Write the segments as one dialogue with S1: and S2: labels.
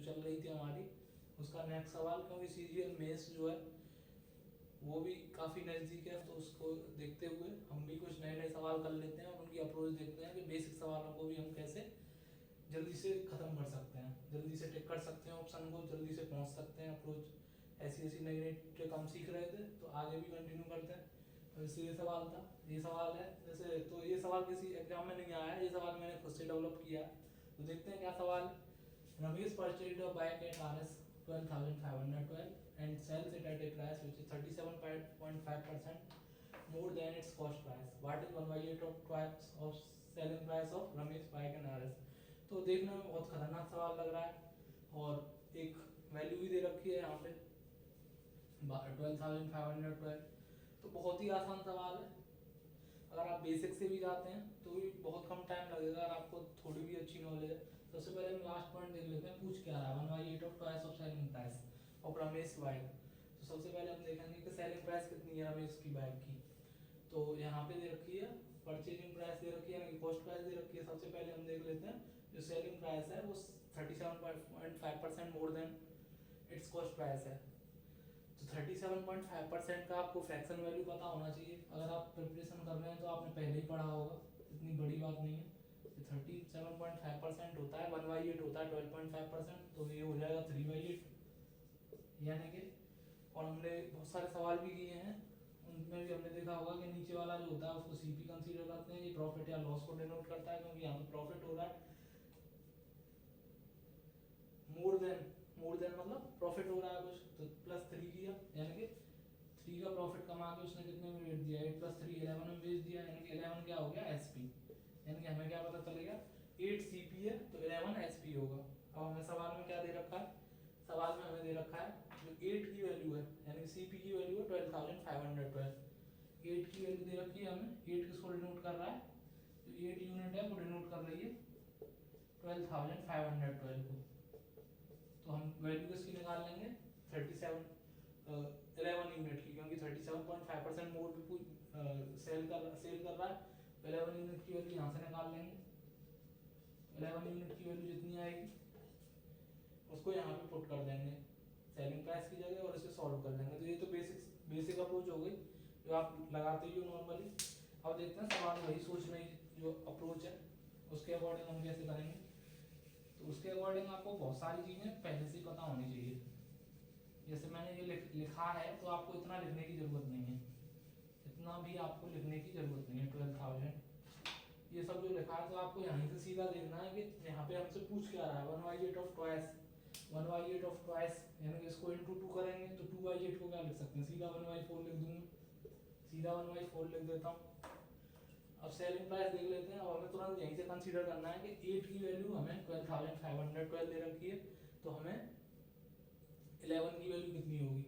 S1: चल रही थी हमारी उसका नेक्स्ट सवाल, क्योंकि सीजीएल मेंस जो है वो भी काफ़ी नज़दीक है, तो उसको देखते हुए हम भी कुछ नए नए सवाल कर लेते हैं और उनकी अप्रोच देखते हैं कि बेसिक सवालों को भी हम कैसे जल्दी से ख़त्म कर सकते हैं, जल्दी से टिक कर सकते हैं ऑप्शन को, जल्दी से पहुंच सकते हैं अप्रोच। ऐसी ऐसी नई नई ट्रिक हम सीख रहे थे, तो आगे भी कंटिन्यू करते हैं। तो इससे ये सवाल था, ये सवाल है जैसे, तो ये सवाल किसी एग्जाम में नहीं आया है, ये सवाल मैंने खुद से डेवलप किया है। तो देखते हैं क्या सवाल। Ramesh purchase a bike at RS 12,512 and sells it at a price which is 37.5% more than its cost price. What is 1/8 of twice of selling price of Ramesh bike and RS? तो देखने में बहुत खतरनाक सवाल लग रहा है और एक वैल्यू भी दे रखी है यहाँ पे 12,512, तो बहुत ही आसान सवाल है। अगर आप बेसिक से भी जाते हैं तो भी बहुत कम टाइम लगेगा अगर आपको थोड़ी भी अच्छी नॉलेज है। सबसे पहले हम लास्ट पॉइंट देख लेते हैं, पूछ क्या रहा है 1/8 of twice of selling price of Ramesh bike. तो सबसे पहले हम देखेंगे कि सेलिंग प्राइस कितनी है रमेश की बाइक की। तो यहाँ पे दे रखी है परचेजिंग प्राइस दे रखी है, यानी कॉस्ट प्राइस दे रखी है। सबसे पहले हम देख लेते हैं जो सेलिंग प्राइस है वो 37.5% more than it's cost price है। तो 37.5% का आपको फ्रैक्शन वैल्यू पता होना चाहिए। अगर आप प्रिपरेशन कर रहे हैं तो आपने पहले ही पढ़ा होगा, इतनी बड़ी बात नहीं है। 37.5% होता है, 1/8 होता है 12.5%, तो ये हो जाएगा 3/8 यानी कि। और हमने बहुत सारे सवाल भी किए हैं, उनमें भी हमने देखा होगा कि नीचे वाला जो होता है उसको सीपी कंसीडर करते हैं, ये प्रॉफिट या लॉस को डिनोट करता है, क्योंकि यहाँ पे प्रॉफिट हो रहा है मोर देन मतलब प्रॉफिट हो रहा है कुछ, तो +3 किया यानी कि 3 का प्रॉफिट कमा के उसने कितने में बेच दिया, 8 + 3 11 में बेच दिया, यानी कि 11 क्या हो गया SP। यानी कि हमें क्या पता चलेगा 8 CP है तो 11 SP होगा। अब हमें सवाल में क्या दे रखा है, सवाल में हमें दे रखा है जो 8 की वैल्यू है यानी कि CP की वैल्यू है 12,512। 8 की वैल्यू दे रखी है हमें, 8 किसको डिनोट कर रहा है, जो 8 यूनिट है वो डिनोट कर रही है 12,512 को। तो हम वैल्यू किसकी निकाल लेंगे 11 यूनिट की, क्योंकि 37.5% मोर सेल कर रहा है, तो 11 यूनिट की वैल्यू यहाँ से निकाल लेंगे। 11 यूनिट की वैल्यू जितनी आएगी उसको यहाँ पे पुट कर देंगे सेलिंग प्राइस की जगह और इसे सॉल्व कर देंगे। तो ये तो बेसिक अप्रोच हो गई जो आप लगाते ही हो नॉर्मली। अब देखते हैं सवाल वही सोचने जो अप्रोच है उसके अकॉर्डिंग हम कैसे करेंगे। तो उसके अकॉर्डिंग आपको बहुत सारी चीज़ें पहले से पता होनी चाहिए। जैसे मैंने ये लिखा है तो आपको इतना लिखने की ज़रूरत नहीं है, इतना भी आपको लिखने की ज़रूरत नहीं है। 12,000 ये सब जो लिखा है तो आपको यहाँ से सीधा देखना है कि यहाँ पे हमसे पूछ क्या रहा है 1/8 ऑफ ट्वाइस। 1/8 ऑफ ट्वाइस यानी कि इसको इंटू 2 करेंगे तो 2/8 को क्या लिख सकते हैं, सीधा 1/4 लिख दूंगा, सीधा 1/4 लिख देता हूँ। अब सेलिंग प्राइस देख लेते हैं। अब हमें तुरंत यहीं से कंसीडर करना है कि 8 की वैल्यू हमें 12,512 दे रखी है, तो हमें 11 की वैल्यू कितनी होगी।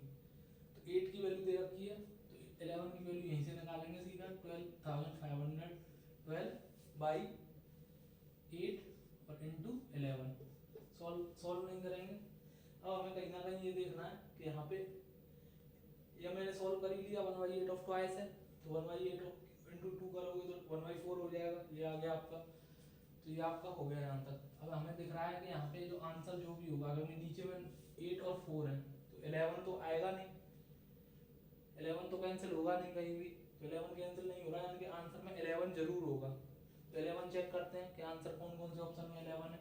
S1: तो 8 की वैल्यू दे रखी है तो 11 की वैल्यू यहीं से निकालेंगे सीधा 12,512 बाई 8 और इंटू 11। सॉल्व नहीं करेंगे। अब हमें कहीं ना कहीं ये देखना है कि यहाँ पे या मैंने सॉल्व कर ही लिया 1/8 ऑफ ट्वाइस है, तो 1/8 इंटू 2 करोगे तो 1/4 हो जाएगा, ये आ गया आपका। तो ये आपका हो गया यहाँ तक। अब हमें दिख रहा है कि यहाँ पे जो आंसर जो भी होगा, अगर नीचे में 8 और 4 है तो 11 तो आएगा नहीं, 11 तो कैंसिल होगा नहीं कहीं भी, तो 11 कैंसिल नहीं हो रहा है, यानी कि आंसर में 11 जरूर होगा। तो 11 चेक करते हैं कि आंसर कौन कौन से ऑप्शन में 11 है।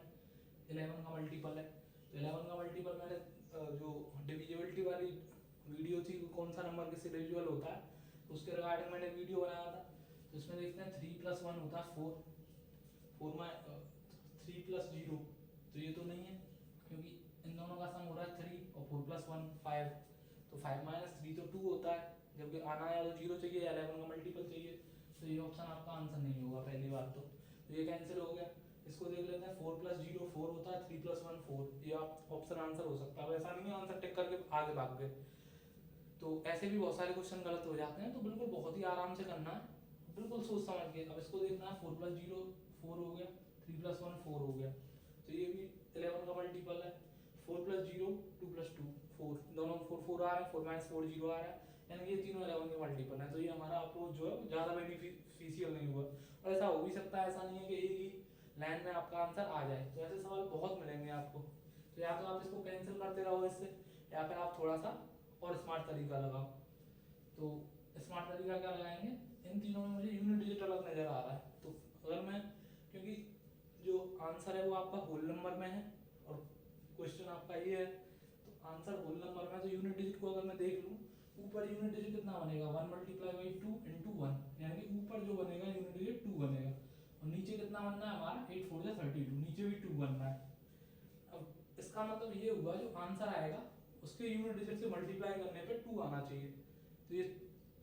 S1: 11 का मल्टीपल है, तो 11 का मल्टीपल मैंने जो डिविजिबिलिटी वाली वीडियो थी कौन सा नंबर किससे डिविजिबल होता है तो उसके रिगार्डिंग मैंने वीडियो बनाया था। तो इसमें देखते हैं 3 + 1 होता है 4, 3 + 0, तो ये तो नहीं है क्योंकि इन दोनों का सम हो रहा है 3 और 4 + 1 5, तो 5 - 3 तो 2 होता है, जबकि आना है तो 0 चाहिए या 11 का मल्टीपल चाहिए, तो ये ऑप्शन आपका आंसर नहीं होगा पहली बात तो ये कैंसिल हो गया। इसको देख लेते हैं 4 + 0 4 होता है, 3 + 1 4, ये आप ऑप्शन आंसर हो सकता है। ऐसा नहीं है आंसर टिक करके आगे भाग गए, तो ऐसे भी बहुत सारे क्वेश्चन गलत हो जाते हैं। तो बिल्कुल बहुत ही आराम से करना है, बिल्कुल सोच समझ के। अब इसको देखना है 4 + 0 4 हो गया, 3 + 1 4 हो गया, तो ये भी 11 का मल्टीपल है। 4 + 0 2 + 2 4, दोनों 4 4 आ रहा है, 4 - 4 0 आ रहा है, यानी ये तीनों 11 के मल्टीपल है। तो ये हमारा अप्रोच जो है ज़्यादा बेनिफिशियल नहीं हुआ। और ऐसा हो भी सकता है, ऐसा नहीं है कि एक ही लाइन में आपका आंसर आ जाए, तो ऐसे सवाल बहुत मिलेंगे आपको। तो तो या तो आप इसको कैंसिल करते रहो इससे, या फिर आप थोड़ा सा और स्मार्ट तरीका लगाओ। तो स्मार्ट तरीका क्या लगाएंगे, इन तीनों में मुझे यूनिट डिजिट अलग नजर आ रहा है। तो अगर मैं, क्योंकि जो आंसर है वो आपका होल नंबर में है और क्वेश्चन आपका ये है, तो आंसर होल नंबर में, तो यूनिट डिजिट को अगर मैं देख लूँ, ऊपर यूनिट डिजिट कितना बनेगा 1 मल्टीप्लाई बाई 2 इंटू 1, यानी कि ऊपर जो बनेगा यूनिट डिजिट 2 बनेगा, और नीचे कितना बनना है हमारा 8 4 जा 32, नीचे भी 2 बनना है। अब इसका मतलब ये हुआ जो आंसर आएगा उसके यूनिट डिजिट से मल्टीप्लाई करने पे 2 आना चाहिए। तो ये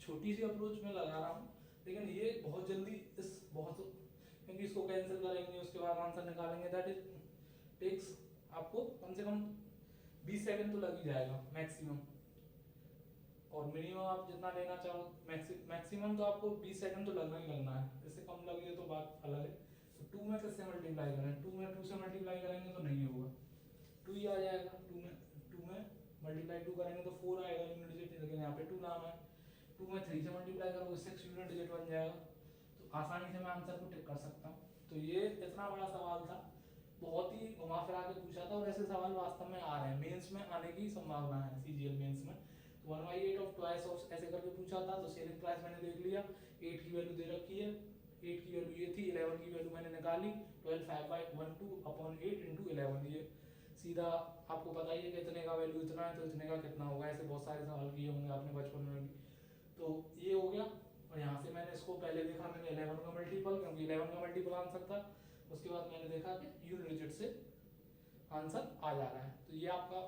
S1: छोटी सी अप्रोच में लगा रहा हूँ, लेकिन ये बहुत जल्दी इस बहुत, क्योंकि इसको कैंसिल करेंगे उसके बाद आंसर निकालेंगे, दैट इज टेक्स आपको कम से कम 20 सेकंड तो लग ही जाएगा मैक्सिमम, और मिनिमम आप जितना लेना चाहो, मैक्सिमम तो आपको 20 सेकंड तो लगना ही लगना है, इससे कम लगे तो बात अलग है। तो 2 में किससे मल्टीप्लाई करें, 2 में 2 से मल्टीप्लाई करेंगे तो नहीं होगा, 2 ही आ जाएगा। 2 में मल्टीप्लाई 2 करेंगे तो 4 आएगा यूनिट डिजिट, लेकिन यहाँ पे 2 नाम है। 2 में 3 से मल्टीप्लाई करोगे 6 यूनिट डिजिट बन जाएगा। तो आसानी से मैं आंसर को टिक कर सकता हूँ। तो ये इतना बड़ा सवाल था, बहुत ही घुमा फिरा के पूछा था, और ऐसे सवाल वास्तव में आ रहे हैं, मेंस में आने की संभावना है, सीजीएल मेंस में। 1/8 ऑफ ट्वाइस ऑफ ऐसे करके पूछा था, तो सेलिंग प्राइस मैंने देख लिया, 8 की वैल्यू दे रखी है, 8 की वैल्यू ये थी, 11 की वैल्यू मैंने निकाली, 12 5/12 अपॉन 8 इंटू 11, ये सीधा आपको पता ही है कि इतने का वैल्यू इतना है तो इतने का कितना होगा, ऐसे बहुत सारे सवाल किए होंगे आपने बचपन में भी। तो ये हो गया, और यहाँ से मैंने इसको पहले देखा, मैंने 11 का मल्टीपल, क्योंकि 11 का मल्टीपल आंसर था, उसके बाद मैंने देखा कि यूनिट डिजिट से आंसर आ जा रहा है। तो ये आपका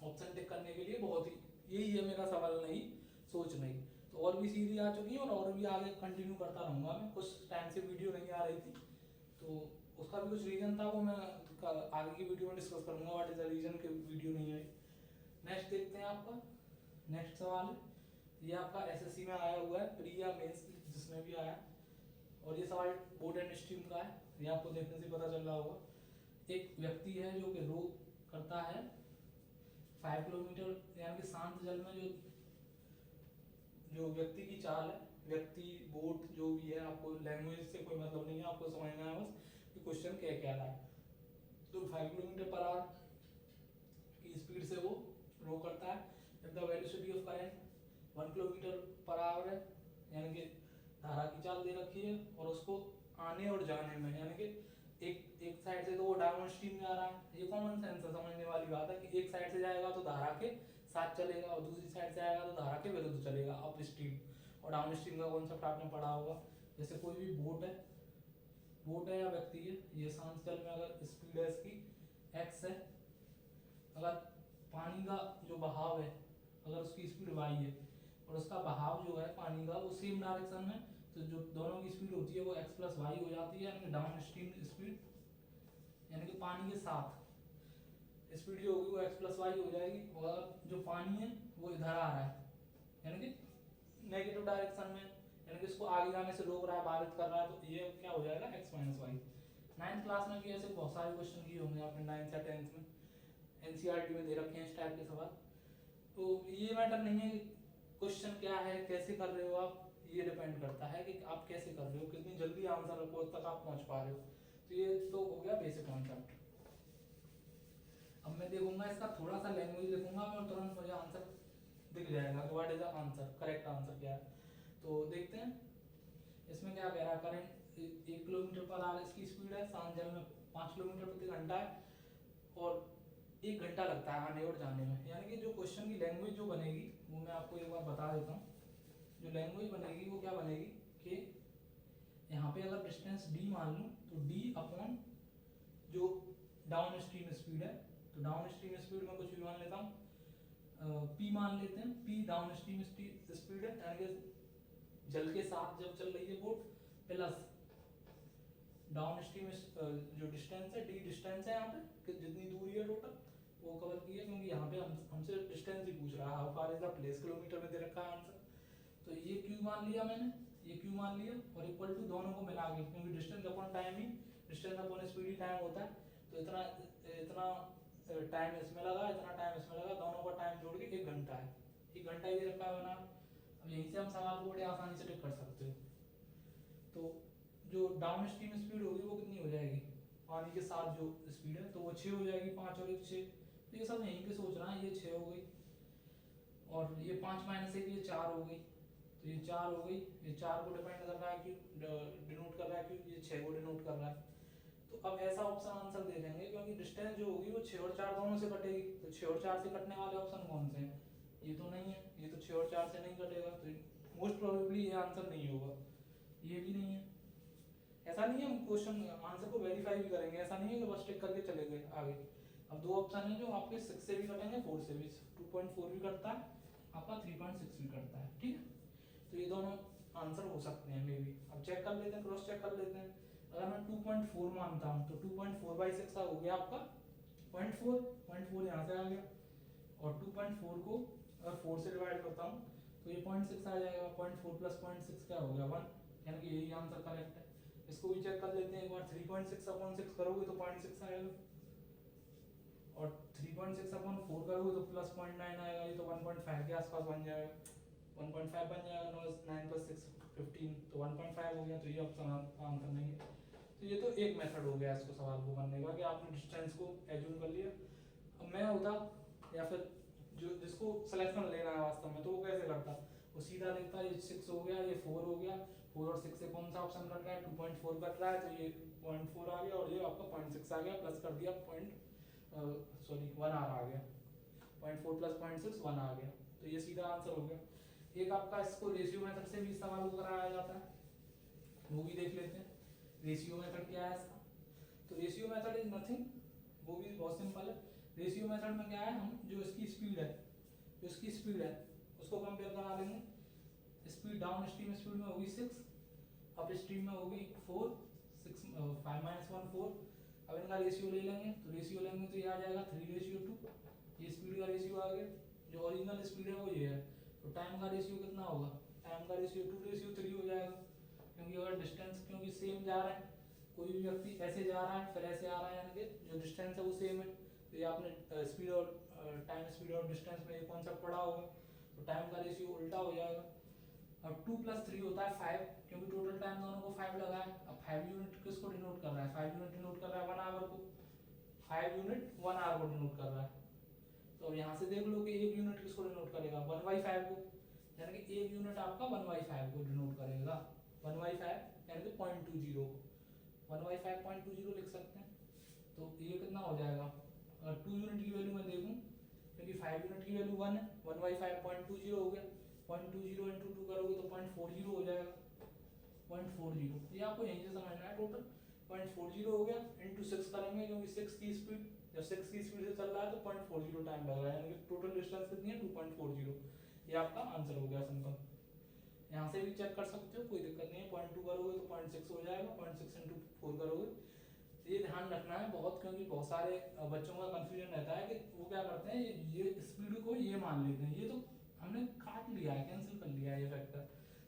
S1: ऑप्शन टिक करने के लिए बहुत ही, यही है मेरा सवाल, नहीं सोच नहीं। तो और भी सीधी आ चुकी है, और भी आगे कंटिन्यू करता रहूँगा मैं, कुछ टाइम से वीडियो नहीं आ रही थी, तो उसका भी कुछ रीज़न था, वो मैं आगे की वीडियो में डिस्कस करूँगा, व्हाट इज द रीज़न कि वीडियो नहीं आई। नेक्स्ट देखते हैं, आपका नेक्स्ट सवाल है, ये आपका एसएससी में आया हुआ है, प्री या मेंस जिसमें भी आया, और ये सवाल बोर्ड एंड स्ट्रीम का है, ये आपको देखने से पता चल रहा होगा। एक व्यक्ति है जो कि रो करता है 5 किलोमीटर, यानी कि शांत जल में जो व्यक्ति की चाल है, व्यक्ति बोट जो भी है, आपको लैंग्वेज से कोई मतलब नहीं है, आपको समझना है बस कि क्वेश्चन क्या कह रहा है। तो 5 किलोमीटर पर आवर की स्पीड से वो रो करता है, जब the velocity of current 1 kilometre per hour है, यानी कि धारा की चाल दे रखी है, और उसको आने और जाने में, यानी कि एक साइड से तो वो डाउन स्ट्रीम जा रहा है, ये कॉमन सेंस है, समझने वाली बात है कि एक साइड से जाएगा तो धारा के साथ चलेगा, और दूसरी साइड से आएगा तो धारा के विरुद्ध चलेगा, अप स्ट्रीम। और डाउन स्ट्रीम का कॉन्सेप्ट आपने पढ़ा होगा, जैसे कोई भी बोट है या व्यक्ति है, ये शांत जल में अगर स्पीड है इसकी x है, अगर पानी का जो बहाव है, अगर उसकी स्पीड y है, और उसका बहाव जो है पानी का वो सेम डायरेक्शन में, तो जो दोनों की स्पीड होती है वो x प्लस वाई हो जाती है, यानी कि डाउन स्ट्रीम स्पीड, यानी कि पानी के साथ स्पीड जो होगी वो x प्लस वाई हो जाएगी, और जो पानी है वो इधर आ रहा है, यानी कि नेगेटिव डायरेक्शन में, यानी कि इसको आगे जाने से रोक रहा है, बाधित कर रहा है, तो ये क्या हो जाएगा x minus Y. 9th class में भी ऐसे बहुत सारे क्वेश्चन किए होंगे आपने, 9th या 10th में, एनसीईआरटी में दे रखे हैं इस टाइप के सवाल। तो ये मैटर नहीं है कि क्वेश्चन क्या है, कैसे कर रहे हो आप, ये डिपेंड करता है कि आप कैसे कर रहे हो, कितनी जल्दी आंसर तक आप पहुंच पा रहे हो। तो ये तो हो गया बेसिक कॉन्सेप्ट। अब मैं देखूंगा इसका थोड़ा सा लैंग्वेज लिखूंगा मैं, और तुरंत मुझे आंसर दिख जाएगा कि what is the answer, correct answer क्या है। तो देखते हैं इसमें क्या कह रहा है, करंट 1 किलोमीटर पर आवर इसकी स्पीड है, शांत जल में 5 किलोमीटर प्रति घंटा है, और 1 घंटा लगता है आने और जाने में। यानी कि जो क्वेश्चन की लैंग्वेज जो बनेगी वो मैं आपको एक बार बता देता हूँ। जो लैंग्वेज बनेगी वो क्या बनेगी कि यहाँ पे अगर डिस्टेंस d मान लूँ तो d अपॉन जो डाउन स्ट्रीम स्पीड है, तो डाउन स्ट्रीम स्पीड में कुछ भी मान लेता हूँ, p मान लेते हैं, p डाउन स्ट्रीम स्पीड है, यानी कि जल के साथ जब चल रही है बोट, प्लस डाउन स्ट्रीम जो डिस्टेंस है, d डिस्टेंस है यहाँ पे कि जितनी दूरी है टोटल वो कवर की है, क्योंकि यहाँ पे हमसे डिस्टेंस ही पूछ रहा है, how far is the place, kilometre में दे रखा है आंसर। तो ये q मान लिया मैंने, ये q मान लिया, और इक्वल टू दोनों को मिला के, क्योंकि डिस्टेंस अपॉन टाइम ही, डिस्टेंस अपॉन स्पीड ही टाइम होता है, तो इतना टाइम इसमें लगा, इतना टाइम इसमें लगा, दोनों का टाइम जोड़ के 1 घंटा है, 1 घंटा ही दे रखा है बना। अब यहीं से हम सवाल को बड़े आसानी से टिक कर सकते हो। तो जो डाउन स्ट्रीम स्पीड होगी वो कितनी हो जाएगी, पानी के साथ जो स्पीड है, तो वो 6 हो जाएगी, 5 और 1 6। तो ये सब यहीं पे सोच रहा है, ये 6 हो गई और ये 5 माइनस 1 ये 4 हो गई, तो ये 4 हो गई, ये 4 को डिपेंड कर रहा है कि डिनोट कर रहा है, क्योंकि ये 6 को डिनोट कर रहा है। तो अब ऐसा ऑप्शन आंसर दे देंगे, क्योंकि डिस्टेंस जो होगी वो 6 और 4 दोनों से कटेगी, तो 6 और 4 से कटने वाले ऑप्शन कौन से हैं? ये तो नहीं है, ये तो 6 और 4 से नहीं कटेगा, तो मोस्ट प्रोबेबली ये आंसर नहीं होगा, ये भी नहीं है। ऐसा नहीं है, हम क्वेश्चन आंसर को वेरीफाई भी करेंगे, ऐसा नहीं है कि बस टिक करके चले गए आगे। अब दो ऑप्शन है जो आपके 6 से भी कटेंगे, 4 से भी, 2.4 भी कटता है आपका, 3.6 भी कटता है, ठीक है। तो ये दोनों आंसर हो सकते हैं मे बी। अब चेक कर लेते हैं, क्रॉस चेक कर लेते हैं। अगर मैं 2.4 मानता हूँ तो 2.4/6 हो गया आपका 0.4 यहाँ से आ गया, और 2.4 को अगर 4 से डिवाइड करता हूँ तो ये 0.6 आ जाएगा, 0.4 प्लस 0.6 क्या हो गया 1, यानी कि यही आंसर करेक्ट है। इसको भी चेक कर लेते हैं एक बार, 3.6/6 करोगे तो 0.6 आएगा, और 3.6/4 करोगे तो प्लस 0.9 आएगा, ये तो 1.5 के आसपास बन जाएगा, 1.5 बन जाएगा, 9 + 6 15, तो 1.5 हो गया, तो ये ऑप्शन आंसर नहीं है। तो ये तो एक मेथड हो गया इसको सवाल को करने का, कि आपने डिस्टेंस को एज्यूम कर लिया। अब मैं होता, या फिर जो जिसको सिलेक्शन लेना है वास्तव में, तो वो कैसे करता, वो सीधा देखता ये 6 हो गया, ये 4 हो गया, 4 और 6 से कौन सा ऑप्शन कट रहा है, 2.4 कट रहा है, तो ये 0.4 आ गया, और ये आपका 0.6 आ गया, प्लस कर दिया 1 आ गया, 0.4 प्लस 0.6 1 आ गया, तो ये सीधा आंसर हो गया। एक आपका इसको रेशियो मेथड से भी सवाल को कराया जाता है, वो भी देख लेते हैं। रेशियो मेथड क्या है इसका, तो रेशियो मेथड इज नथिंग, वो भी बहुत सिंपल है। रेशियो मेथड में क्या है, हम जो इसकी स्पीड है, जो इसकी स्पीड है उसको कंपेयर करा लेंगे। स्पीड डाउन स्ट्रीम स्पीड में होगी 6, अप स्ट्रीम में होगी 4, 6 5 - 1 4। अब इनका रेशियो ले लेंगे, तो रेशियो लेंगे तो ये आ जाएगा 3:2, ये स्पीड का रेशियो आ गया। जो ओरिजिनल स्पीड है वो ये है, तो टाइम का रेशियो कितना होगा, टाइम का रेशियो 2:3 हो जाएगा, क्योंकि अगर डिस्टेंस क्योंकि सेम जा रहा है, कोई भी व्यक्ति ऐसे जा रहा है फिर ऐसे आ रहा है, यानी कि जो डिस्टेंस है वो सेम है, तो ये आपने स्पीड और टाइम, स्पीड और डिस्टेंस में ये कॉन्सेप्ट पढ़ा होगा, तो टाइम का रेशियो उल्टा हो जाएगा। अब 2 + 3 होता है 5, क्योंकि टोटल टाइम दोनों को 5 लगा है। अब 5 यूनिट किसको डिनोट कर रहा है, 5 यूनिट डिनोट कर रहा है 1 आवर को, 5 यूनिट 1 आवर को डिनोट कर रहा है। तो अब यहाँ से देख लो कि 1 यूनिट किसको डिनोट करेगा, 1/5 को, यानी कि 1 यूनिट आपका 1/5 को डिनोट करेगा, 1/5 यानी कि 0.20 को 1/5.20 लिख सकते हैं। तो ये कितना हो जाएगा, अगर 2 यूनिट की वैल्यू मैं देखूँ, क्योंकि 5 यूनिट की वैल्यू 1 है, 1/5.20 हो गया, 0.20 × 2 करोगे तो 0.40 हो जाएगा, 0.40। ये आपको यहीं से समझना है, टोटल 0.40 हो गया, इंटू 6 करेंगे, क्योंकि 6 की स्पीड, जब 6 की स्पीड से चल रहा है तो 0.40 टाइम लग रहा है, यानी कि टोटल डिस्टेंस कितनी है 2.40। ये आपका आंसर हो गया सिंपल। यहाँ से भी चेक कर सकते हो, कोई दिक्कत नहीं है, 0.2 करोगे तो 0.6 हो जाएगा, 0.6 × 4 करोगे। ये ध्यान रखना है बहुत, क्योंकि बहुत सारे बच्चों का कंफ्यूजन रहता है कि वो क्या करते हैं, ये स्पीड को ये मान लेते हैं, ये तो हमने काट लिया है, कैंसिल कर लिया है ये फैक्टर,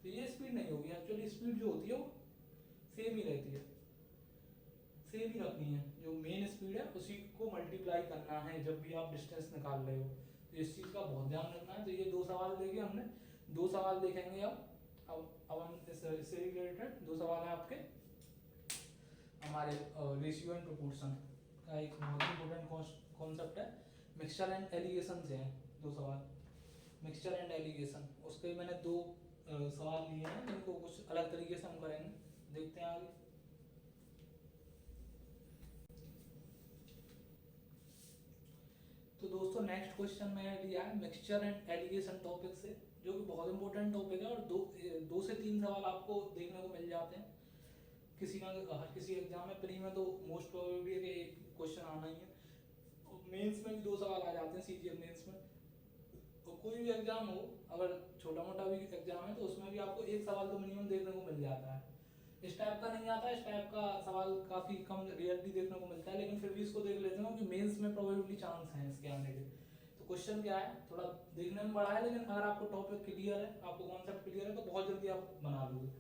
S1: तो ये स्पीड नहीं होगी। एक्चुअली स्पीड जो होती है वो सेम ही रहती है, सेम ही रखनी है, जो मेन स्पीड है उसी को मल्टीप्लाई करना है जब भी आप डिस्टेंस निकाल रहे हो, तो इस चीज़ का बहुत ध्यान रखना है। तो ये 2 सवाल देखे हमने, 2 सवाल देखेंगे अब हम इससे रिलेटेड 2 सवाल हैं आपके हमारे रेशियो एंड प्रोपोर्शन का, एक बहुत इंपॉर्टेंट कॉन्सेप्ट है, मिक्सचर एंड एलिगेशन से हैं 2 सवाल, मिक्सचर एंड एलिगेशन। उसके मैंने 2 सवाल लिए हैं, जिनको कुछ अलग तरीके से हम करेंगे, देखते हैं आगे। तो दोस्तों नेक्स्ट क्वेश्चन मैंने लिया है मिक्सचर एंड एलिगेशन टॉपिक से, जो कि बहुत इंपॉर्टेंट टॉपिक है, और 2 से 3 सवाल आपको देखने को मिल जाते हैं किसी ना हर किसी एग्जाम में। प्री में तो मोस्ट प्रोबेबली है कि एक क्वेश्चन आना ही है, मेंस में भी 2 सवाल आ जाते हैं, सीजीएल मेंस में। तो कोई भी एग्जाम हो, अगर छोटा मोटा भी एग्जाम है तो उसमें भी आपको एक सवाल तो मिनिमम देखने को मिल जाता है। इस टाइप का नहीं आता, इस टाइप का सवाल काफ़ी कम रेयरली देखने को मिलता है, लेकिन फिर भी इसको देख लेते हैं कि मेंस में प्रोबेबली चांस हैं इसके आने के। तो क्वेश्चन क्या है, थोड़ा देखने में बड़ा है, लेकिन अगर आपको टॉपिक क्लियर है, आपको कॉन्सेप्ट क्लियर है, तो बहुत जल्दी आप बना लोगे।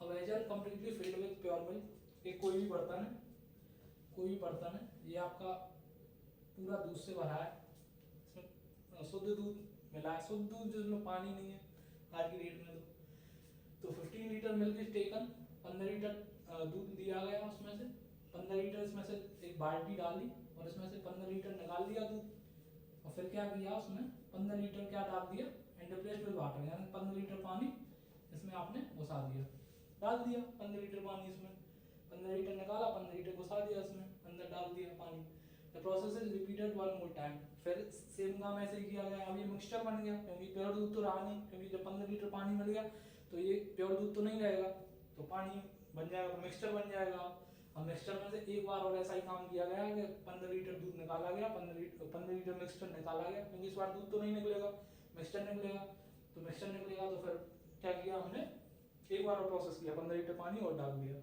S1: अब vessel completely filled with pure milk, एक कोई भी बर्तन है, कोई भी बर्तन है, ये आपका पूरा दूध से भरा है, इसमें शुद्ध दूध मिला है, शुद्ध दूध जिसमें पानी नहीं है आज की डेट में। तो 15 litre milk is taken, 15 litre दूध दिया गया, उसमें से 15 लीटर इसमें से एक बाल्टी डाली और इसमें से 15 लीटर निकाल दिया दूध, और फिर क्या किया उसमें 15 लीटर क्या डाल दिया इंटरप्लेस्ड विद वाटर, यानी 15 लीटर पानी इसमें आपने घुसा दिया, डाल दिया 15 लीटर पानी इसमें, 15 लीटर निकाला, 15 लीटर घुसा दिया इसमें, अंदर डाल दिया पानी। The process is repeated one more time. फिर सेम काम ऐसे ही किया गया। अब ये मिक्सचर बन गया, क्योंकि प्योर दूध तो रहा नहीं, क्योंकि जब 15 लीटर पानी मिल गया तो ये प्योर दूध तो नहीं रहेगा, तो पानी बन जाएगा, मिक्सचर बन जाएगा। अब मिक्सचर में से एक बार और ऐसा ही काम किया गया कि 15 लीटर दूध निकाला गया, 15 लीटर मिक्सचर निकाला गया, क्योंकि इस बार दूध तो नहीं निकलेगा, मिक्सचर निकलेगा। तो मिक्सचर निकलेगा तो फिर क्या किया हमने, एक बार और प्रोसेस किया, 15 लीटर पानी और डाल दिया।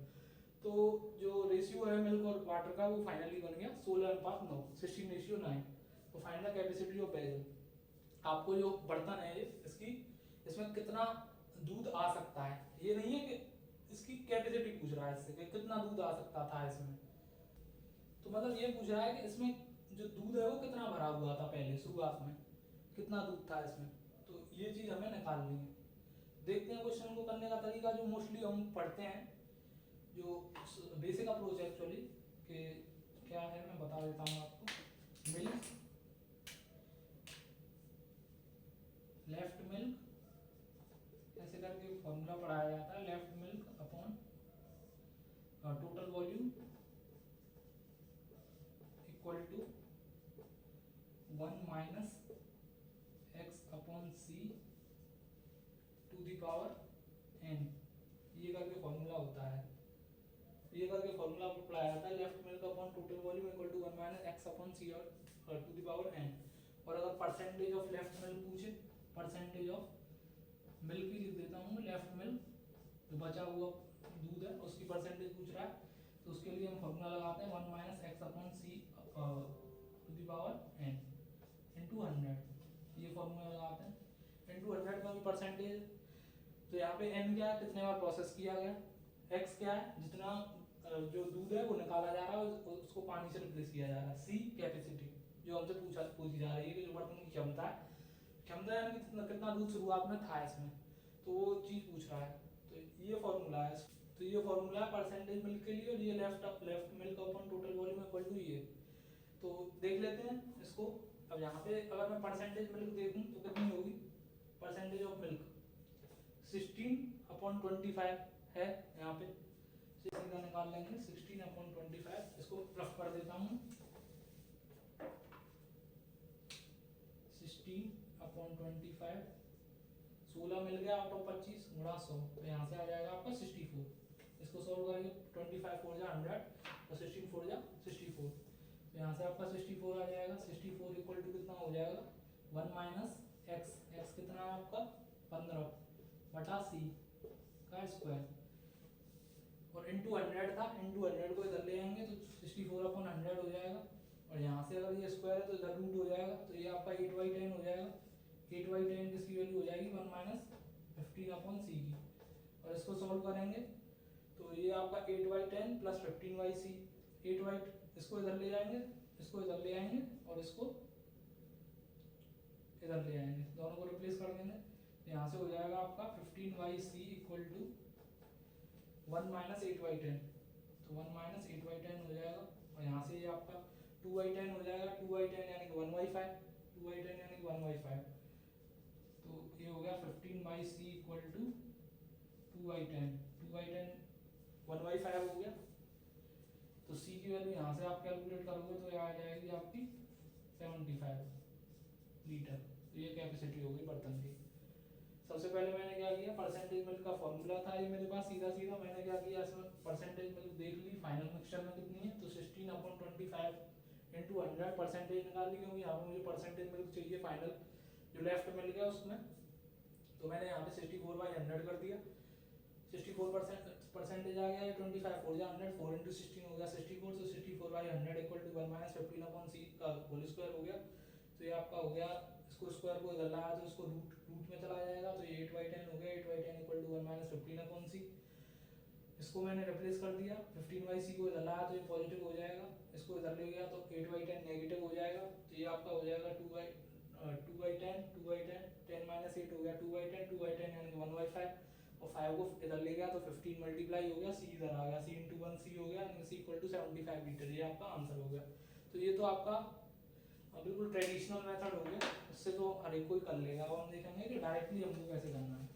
S1: तो जो रेशियो है मिल्क और वाटर का वो फाइनली बन गया 16:9, 16:9। तो फाइनल कैपेसिटी ऑफ वेसल, आपको जो बर्तन है इसकी, इसमें कितना दूध आ सकता है, ये नहीं है कि इसकी कैपेसिटी पूछ रहा है इससे कि कितना दूध आ सकता था इसमें, तो मतलब ये पूछ रहा है कि इसमें जो दूध है वो कितना भरा हुआ था पहले शुरुआत में, कितना दूध था इसमें, तो ये चीज़ हमें निकालनी है। देखते हैं क्वेश्चन को करने का तरीका, जो मोस्टली हम पढ़ते हैं, जो बेसिक अप्रोच है एक्चुअली कि क्या है मैं बता देता हूँ आपको। मिल्क, लेफ्ट मिल्क ऐसे करके फॉर्मूला पढ़ाया जाता है, left milk upon total volume equal to 1 minus x upon C to the power n, ये करके फॉर्मूला होता है, ये करके फॉर्मूला पढ़ाया जाता है। Left milk upon total volume equal to 1 minus x upon C और टू द पावर n। और अगर परसेंटेज ऑफ लेफ्ट मिल्क पूछे, परसेंटेज ऑफ मिल्क ही लिख देता हूँ, लेफ्ट मिल्क जो बचा हुआ दूध है उसकी परसेंटेज पूछ रहा है, तो उसके लिए हम फॉर्मूला लगाते हैं 1 minus x upon C to the power n into 100, ये फॉर्मूला लगाते हैं इनटू 100 का भी परसेंटेज। तो यहाँ पे n क्या है, कितने बार प्रोसेस किया गया, x क्या है, जितना जो दूध है वो निकाला जा रहा है उसको पानी से रिप्लेस किया जा रहा है, c कैपेसिटी जो हमसे पूछी जा रही है कि जो बर्तन की क्षमता है, क्षमता यानी कि कितना दूध शुरुआत में था इसमें, तो वो चीज़ पूछ रहा है। तो ये फॉर्मूला है, तो ये फॉर्मूला है परसेंटेज मिल्क के लिए, और ये left milk upon total volume equal to ये। तो देख लेते हैं इसको। अब यहाँ पे अगर मैं परसेंटेज मिल्क देखूँ तो कितनी होगी, परसेंटेज ऑफ मिल्क 16/25 है, यहाँ पे सीधा निकाल लेंगे 16/25, इसको रफ कर देता हूँ 16/25, 16 मिल गया आउट ऑफ 25 गुणा 100, तो यहाँ से आ जाएगा आपका 64। इसको सॉल्व करेंगे 25 4 जा 100 और 16 4 जा 64, तो यहाँ से आपका 64 आ जाएगा। 64 इक्वल टू कितना हो जाएगा 1 माइनस x, x कितना है आपका 15 बटा c का स्क्वायर, और इंटू 100 था, इंटू 100 को इधर ले आएंगे तो 64/100 हो जाएगा, और यहाँ से अगर ये स्क्वायर है तो इधर रूट हो जाएगा, तो ये आपका 8/10 हो जाएगा। 8/10 किसकी वैल्यू हो जाएगी 1 माइनस 15/c की, और इसको सॉल्व करेंगे तो ये आपका 8/10 प्लस 15/c, 8 इसको इधर ले जाएंगे, इसको इधर ले आएंगे और इसको इधर ले आएंगे, दोनों को रिप्लेस कर देंगे, यहाँ से हो जाएगा आपका 15/c इक्वल टू 1 माइनस 8/10, तो 1 माइनस 8/10 हो जाएगा, और यहाँ से ये आपका 2/10 हो जाएगा, 2/10 यानी कि 1/5, 2/10 यानी कि 1/5, तो ये हो गया 15/c इक्वल टू 2/10, 2/10 1/5 हो गया। तो c की वैल्यू यहाँ से आप कैलकुलेट करोगे तो ये आ जाएगी आपकी 75 लीटर, तो ये कैपेसिटी होगी बर्तन की। सबसे पहले मैंने क्या किया, परसेंटेज मिल्क का फॉर्मूला था ये मेरे पास, सीधा सीधा मैंने क्या किया, इसमें परसेंटेज मिल्क देख ली फाइनल मिक्सचर में कितनी है, तो 16/25 इंटू 100 परसेंटेज निकाल ली, क्योंकि यहाँ पर मुझे परसेंटेज मिल्क चाहिए फाइनल जो लेफ्ट मिल गया उसमें, तो मैंने यहाँ पे 64/100 कर दिया, 64% परसेंटेज आ गया, 25 4 जा 100, 4 इंटू 16 हो गया 64, तो 64/100 इक्वल टू 1 माइनस 15/c का होल स्क्वायर हो गया। तो ये आपका हो गया, इसको स्क्वायर को इधर लाया तो इसको रूट में चला जाएगा, तो ये 8/10 हो गया, 8/10 इक्वल टू 1 माइनस 15/c। इसको मैंने रिप्लेस कर दिया, 15/c को इधर लाया तो ये पॉजिटिव हो जाएगा, इसको इधर ले गया तो 8/10 नेगेटिव हो जाएगा, तो ये आपका हो जाएगा 2/10 10 माइनस 8 हो गया 2/10 यानी कि 1/5, और 5 को इधर ले गया तो 15 मल्टीप्लाई हो गया, सी इधर आ गया, सी इंटू 1 सी हो गया, सी इक्वल टू 75 लीटर, ये आपका आंसर हो गया। तो ये तो आपका बिल्कुल ट्रेडिशनल मेथड हो गया, इससे तो हर एक कोई कर लेगा। अब हम देखेंगे कि डायरेक्टली हमको कैसे करना है।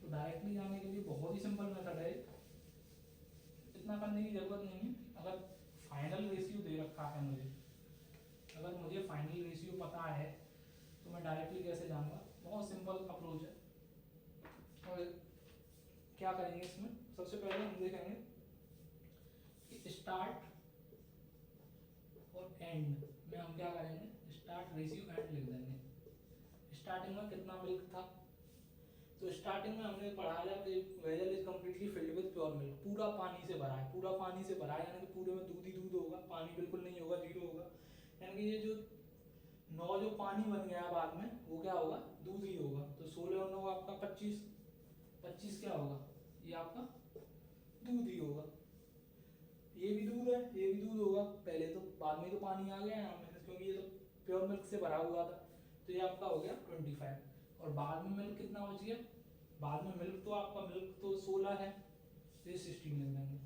S1: तो डायरेक्टली जाने के लिए बहुत ही सिंपल मेथड है, इतना करने की जरूरत नहीं है। अगर फाइनल रेशियो दे रखा है मुझे, अगर मुझे फाइनल रेशियो पता है तो मैं डायरेक्टली कैसे जाऊंगा, बहुत सिंपल अप्रोच है। और क्या करेंगे इसमें, सबसे पहले हम देखेंगे कि स्टार्ट और एंड में हम क्या करेंगे, स्टार्ट रेशियो एंड लिख देंगे। स्टार्टिंग में कितना मिल्क था, तो स्टार्टिंग में हमने पढ़ाया कि vessel is completely filled with pure milk, पूरा पानी से भरा है, पूरा पानी से भरा है, यानी कि पूरे में दूध ही दूध होगा, पानी बिल्कुल नहीं होगा, जीरो होगा। यानी कि ये जो 9 जो पानी बन गया बाद में वो क्या होगा, दूध ही होगा। तो 16 और 9 आपका 25, 25 क्या होगा, ये आपका दूध ही होगा। ये भी दूध है, ये भी दूध होगा, पहले तो, बाद में तो पानी आ गया यहाँ में, क्योंकि ये तो प्योर मिल्क से भरा हुआ था। तो ये आपका हो गया 25। और बाद में मिल्क कितना बच गया, बाद में मिल्क तो आपका मिल्क तो 16 है, तो ये 16 लिख देंगे।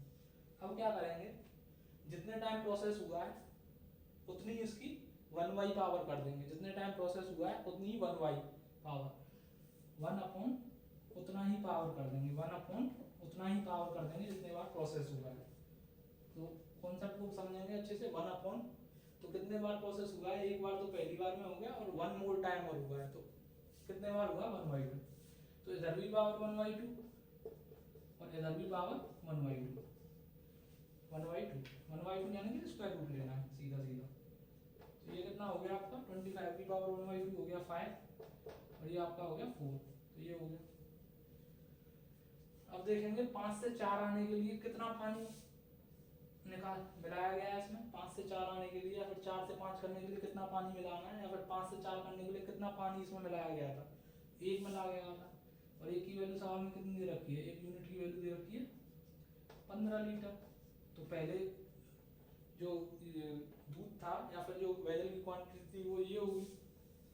S1: अब क्या करेंगे, जितने टाइम प्रोसेस हुआ है उतनी इसकी 1/, पावर कर देंगे, जितने टाइम प्रोसेस हुआ है उतनी ही 1/, पावर 1/, उतना ही पावर कर देंगे, 1/, उतना ही पावर कर देंगे जितने बार प्रोसेस हुआ है। तो कॉन्सेप्ट को समझेंगे अच्छे से। 1/, तो कितने बार प्रोसेस हुआ है, एक बार तो पहली बार में हो गया, और 1 मोर टाइम और हुआ है, तो कितने बार हुआ, 1/2। तो इधर भी पावर 1/2 और इधर भी पावर 1/2, 1/2 यानी कि स्क्वायर रूट लेना है सीधा सीधा। तो ये कितना हो गया आपका, 25 की पावर 1/2 हो गया 5, और ये आपका हो गया 4, तो ये हो गया। अब देखेंगे 5 से 4 आने के लिए कितना पानी निकाल मिलाया गया है इसमें, 5 से 4 आने के लिए, या फिर 4 से 5 करने के लिए कितना पानी मिलाना है, या फिर 5 से 4 करने के लिए कितना पानी इसमें मिलाया गया था, 1 मिलाया गया था। और एक की वैल्यू सवाल में कितनी दे रखी है, 1 यूनिट की वैल्यू दे रखी है 15 लीटर। तो पहले जो दूध था या फिर जो वेसल की क्वांटिटी थी वो ये होगी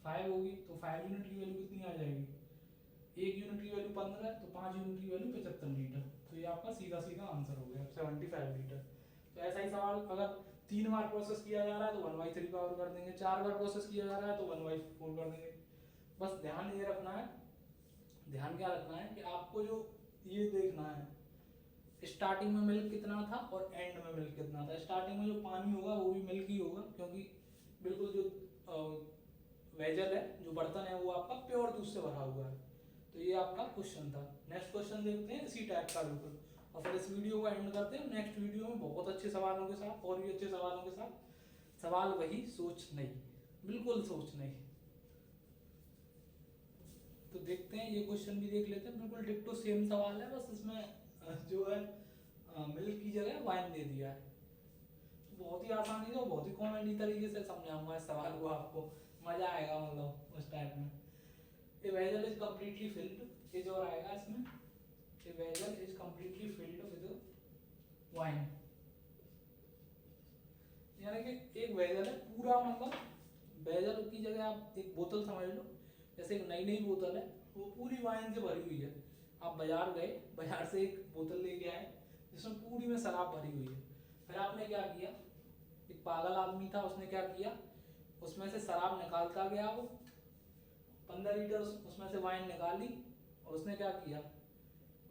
S1: 5 होगी, तो 5 यूनिट की वैल्यू कितनी आ जाएगी, 1 यूनिट की वैल्यू 15 है, तो 5 यूनिट की वैल्यू 75 लीटर। तो ये आपका सीधा सीधा आंसर हो गया 75 लीटर। तो ऐसा ही सवाल अगर 3 बार प्रोसेस किया जा रहा है तो 1/3 पावर कर देंगे, 4 बार प्रोसेस किया जा रहा है तो 1/4 कर देंगे। बस ध्यान ये रखना है, ध्यान क्या रखना है कि आपको जो ये देखना है स्टार्टिंग में मिल्क कितना था और एंड में मिल्क कितना था। स्टार्टिंग में जो पानी होगा वो भी मिल्क ही होगा, क्योंकि बिल्कुल जो वेजल है, जो बर्तन है, वो आपका प्योर दूध से भरा हुआ है। तो ये आपका क्वेश्चन था। नेक्स्ट क्वेश्चन देखते हैं इसी टाइप का बिल्कुल, और फिर इस वीडियो को एंड करते हैं नेक्स्ट वीडियो में बहुत अच्छे सवालों के साथ, और भी अच्छे सवालों के साथ। सवाल वही, सोच नहीं, बिल्कुल सोच नहीं। तो देखते हैं, ये क्वेश्चन भी देख लेते हैं, बिल्कुल डिक्टो सेम सवाल है, बस इसमें जो है मिल्क की जगह वाइन दे दिया है। तो बहुत ही आसानी से, बहुत ही कॉमेडी तरीके से समझाऊंगा इस सवाल को, आपको मजा आएगा, मतलब उस टाइप में। A vessel is completely filled, ये जो आएगा इसमें, A vessel is completely filled with wine, यानी कि एक वेसल है पूरा, मतलब वेसल की जगह आप एक बोतल समझ लो, जैसे एक नई बोतल है, वो पूरी वाइन से भरी हुई है। आप बाजार गए, बाजार से एक बोतल लेके आए जिसमें पूरी में शराब भरी हुई है। फिर आपने क्या किया, एक पागल आदमी था, उसने क्या किया, उसमें से शराब निकालता गया, वो 15 लीटर उसमें से वाइन निकाली, और उसने क्या किया,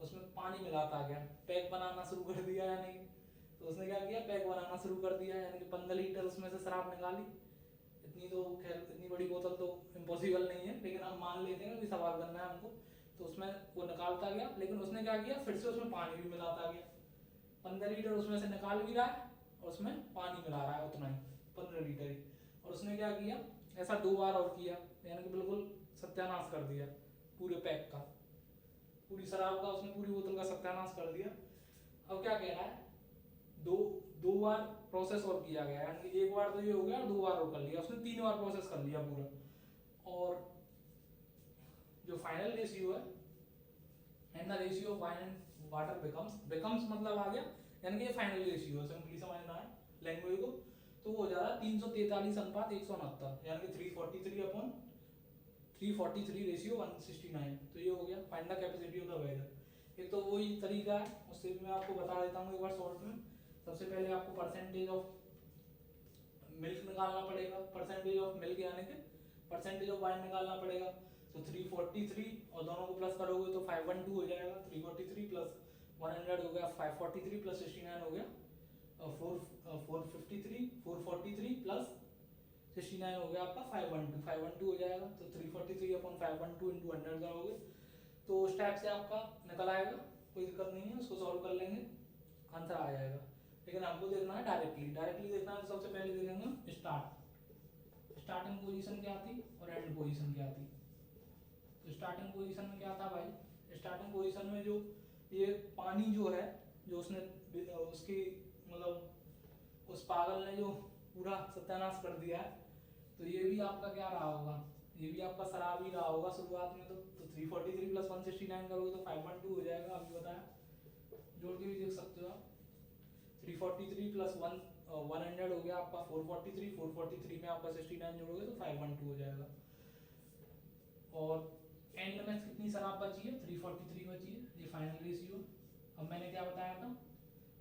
S1: उसमें पानी मिलाता गया, पैक बनाना शुरू कर दिया। यानी तो उसने क्या किया, पैक बनाना शुरू कर दिया, यानी कि 15 लीटर उसमें से शराब निकाली। इतनी तो खैर, इतनी बड़ी बोतल तो इम्पॉसिबल नहीं है, लेकिन हम मान लेते हैं कि सवाल करना है हमको। तो उसमें वो निकालता गया, लेकिन उसने क्या किया, फिर से उसमें पानी भी मिलाता गया। 15 लीटर उसमें से निकाल भी रहा है और उसमें पानी मिला रहा है उतना ही, 15 लीटर ही। और उसने क्या किया, ऐसा 2 बार और किया, यानी कि बिल्कुल सत्यानाश कर दिया पूरे पैक का, पूरी शराब का, उसने पूरी बोतल का सत्यानाश कर दिया। अब क्या कह रहा है, दो बार प्रोसेस और किया गया, यानी कि एक बार तो ये हो गया और 2 बार और कर लिया, उसने 3 बार प्रोसेस कर लिया पूरा। और जो फाइनल रेशियो है, and the ratio of wine and water becomes मतलब आ गया, यानी कि ये फाइनल रेशियो है, सिंपली समझना है लैंग्वेज को। तो वो हो जा रहा है 343:169, यानी कि 343/343 रेशियो 169। तो ये हो गया find the capacity of the vessel. एक तो वही तरीका है, उससे भी मैं आपको बता देता हूँ एक बार शॉर्ट में। सबसे पहले आपको परसेंटेज ऑफ मिल्क निकालना पड़ेगा, परसेंटेज ऑफ मिल्क यानी कि परसेंटेज ऑफ वाइन निकालना पड़ेगा। तो 343 और दोनों को प्लस करोगे तो 512 हो जाएगा। 343 प्लस 100 हो गया 543 प्लस 69 हो गया 443 प्लस 69 हो गया आपका 512 हो जाएगा। तो 343 अपॉन 512 इंटू 100 करोगे तो उस टाइप से आपका निकल आएगा, कोई दिक्कत नहीं है, उसको सॉल्व कर लेंगे, आंसर आ जाएगा। लेकिन हमको देखना है डायरेक्टली देखना है। तो सबसे पहले देखेंगे स्टार्टिंग पोजीशन क्या थी और एंड पोजीशन क्या थी। तो स्टार्टिंग पोजीशन में क्या था भाई, स्टार्टिंग पोजीशन में जो ये पानी जो है, जो उसने उसकी मतलब उस पागल ने जो पूरा सत्यानाश कर दिया है, तो ये भी आपका क्या रहा होगा, ये भी आपका शराब ही रहा होगा शुरुआत में। तो 343 प्लस 169 करोगे तो 512 हो जाएगा, अभी बताया, जोड़ के भी देख सकते हो आप। 343 प्लस 100 हो गया आपका 443 में आपका 69 जोड़ोगे तो 512 हो जाएगा। और एंड में कितनी शराब बची है, 343 बची है, ये फाइनल रेशियो। अब मैंने क्या बताया था,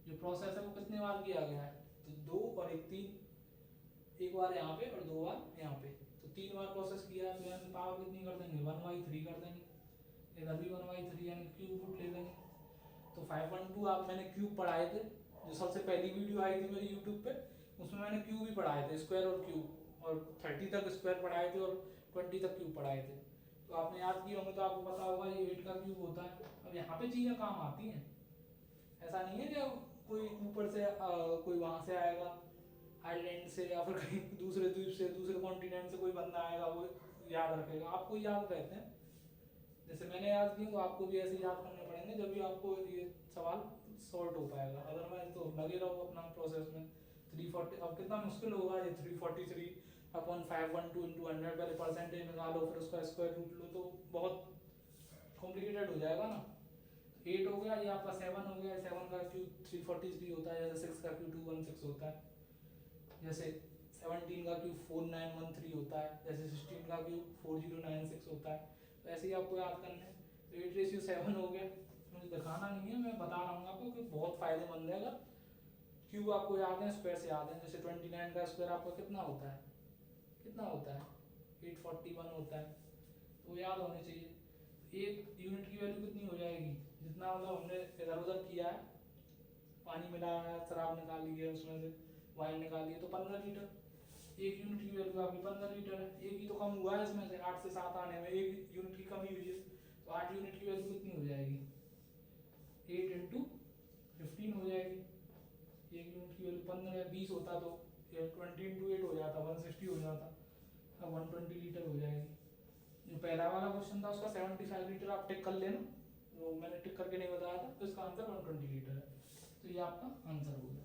S1: जो प्रोसेस है वो कितने बार किया गया है, तो 2 और 1 3, एक बार यहाँ पे और 2 बार यहाँ पे, तो 3 बार प्रोसेस किया है। तो यहाँ पे पावर कितनी कर देंगे, 1/3 कर देंगे, इधर भी 1/3 यानी क्यूब रूट ले लेंगे। तो 512 आप मैंने क्यूब पढ़ाए थे, जो सबसे पहली वीडियो आई थी मेरी यूट्यूब पे, उसमें मैंने क्यूब ही पढ़ाए थे, स्क्वायर और क्यूब, और 30 तक स्क्वायर पढ़ाए थे और 20 तक क्यूब पढ़ाए थे। तो आपने याद किए होंगे तो आपको पता होगा ये 8 का क्यूब होता है। अब यहाँ पे चीज़ें काम आती हैं, ऐसा नहीं है कि कोई ऊपर से कोई वहाँ से आएगा आइलैंड से या फिर कहीं दूसरे द्वीप से, दूसरे कॉन्टिनेंट से कोई बंदा आएगा वो याद रखेगा, आपको याद रहते हैं। जैसे मैंने याद किया तो आपको भी ऐसे याद करने पड़ेंगे, जब भी आपको ये सवाल सॉल्व हो पाएगा, अदरवाइज तो लगे रहो अपना प्रोसेस में। 340 अब कितना मुश्किल होगा ये, 343 अपॉन 512 इंटू 100, पहले परसेंटेज निकालो फिर उसका स्क्वायर रूट लो, तो बहुत कॉम्प्लिकेटेड हो जाएगा ना। 8 हो गया, ये आपका 7 हो गया, 7 का क्यूब 343 होता है, जैसे 6 का क्यूब 216 होता है, जैसे 17 का क्यूब 4913 होता है, जैसे 16 का क्यूब 4096 होता है। तो ऐसे ही आपको याद करना है। तो 8/7 हो गया, मुझे दिखाना नहीं है, मैं बता रहा हूँ आपको कि बहुत फायदेमंद है। अगर क्यूब आपको याद है, स्क्वायर से याद है, जैसे 29 का स्क्वायर आपका कितना होता है, 841 होता है, तो याद होने चाहिए। एक यूनिट की वैल्यू कितनी हो जाएगी, जितना मतलब हमने इधर उधर किया है, पानी मिलाया है, शराब निकाली है, उसमें से वाइन निकाली है, तो 15 लीटर। एक यूनिट की वैल्यू आपकी 15 लीटर है, एक ही तो कम हुआ है इसमें से, 8 से 7 आने में एक यूनिट की कमी हुई है, तो 8 यूनिट की वैल्यू कितनी हो जाएगी, 8 इंटू 15 हो जाएगी। एक यूनिट की वैल्यू 15 है, 20 होता तो 20 इंटू 8 हो जाता, 160 हो जाता, अब 120 लीटर हो जाएगी। जो पहला वाला क्वेश्चन था उसका 75 लीटर आप टिक कर लेना, वो मैंने टिक करके नहीं बताया था, तो इसका आंसर 120 लीटर है। तो ये आपका आंसर हो गया।